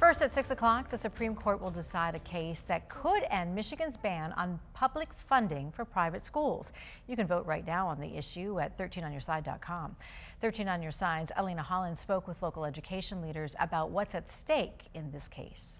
First at 6 o'clock, the Supreme Court will decide a case that could end Michigan's ban on public funding for private schools. You can vote right now on the issue at 13onyourside.com. 13 on Your Side's Alina Holland spoke with local education leaders about what's at stake in this case.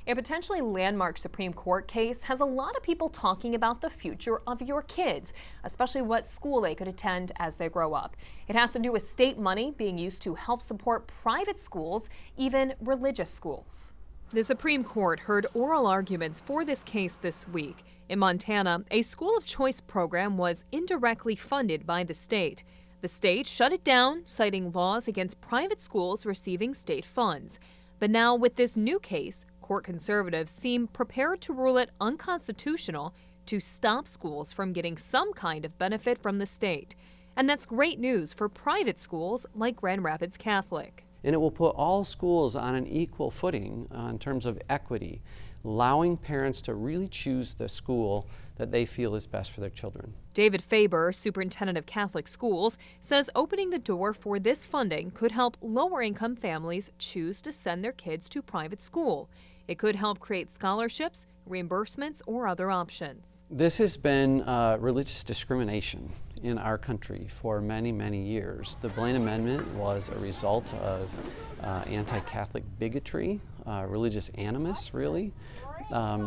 A potentially landmark Supreme Court case has a lot of people talking about the future of your kids, especially what school they could attend as they grow up. It has to do with state money being used to help support private schools, even religious schools. The Supreme Court heard oral arguments for this case this week. In Montana, a school of choice program was indirectly funded by the state. The state shut it down, citing laws against private schools receiving state funds. But now with this new case, court conservatives seem prepared to rule it unconstitutional to stop schools from getting some kind of benefit from the state. And that's great news for private schools like Grand Rapids Catholic. And it will put all schools on an equal footing in terms of equity, allowing parents to really choose the school that they feel is best for their children. David Faber, superintendent of Catholic schools, says opening the door for this funding could help lower-income families choose to send their kids to private school. It could help create scholarships, reimbursements, or other options. This has been religious discrimination in our country for many, many years. The Blaine Amendment was a result of anti-Catholic bigotry, religious animus, really,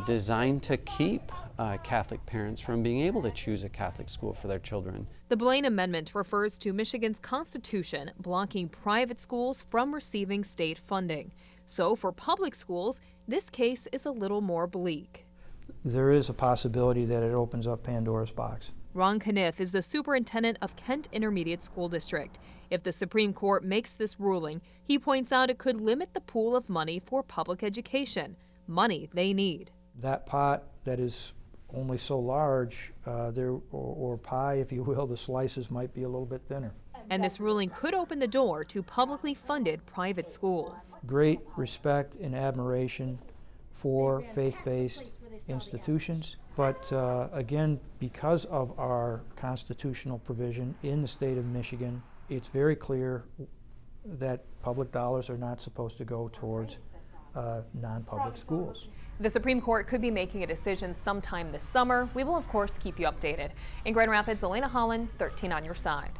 designed to keep Catholic parents from being able to choose a Catholic school for their children. The Blaine Amendment refers to Michigan's Constitution blocking private schools from receiving state funding. So for public schools, this case is a little more bleak. There is a possibility that it opens up Pandora's box. Ron Caniff is the superintendent of Kent Intermediate School District. If the Supreme Court makes this ruling, he points out it could limit the pool of money for public education, money they need. That pot that is only so large, or pie, if you will, the slices might be a little bit thinner. And this ruling could open the door to publicly funded private schools. Great respect and admiration for faith-based institutions, but again, because of our constitutional provision in the state of Michigan, it's very clear that public dollars are not supposed to go towards non-public schools. The Supreme Court could be making a decision sometime this summer. We will, of course, keep you updated. In Grand Rapids, Alina Holland, 13 on Your Side.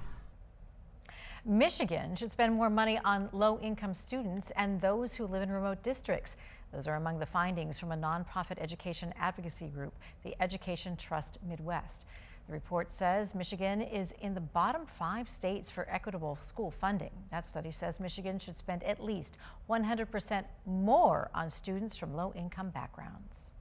Michigan should spend more money on low-income students and those who live in remote districts. Those are among the findings from a nonprofit education advocacy group, the Education Trust Midwest. The report says Michigan is in the bottom 5 states for equitable school funding. That study says Michigan should spend at least 100% more on students from low-income backgrounds.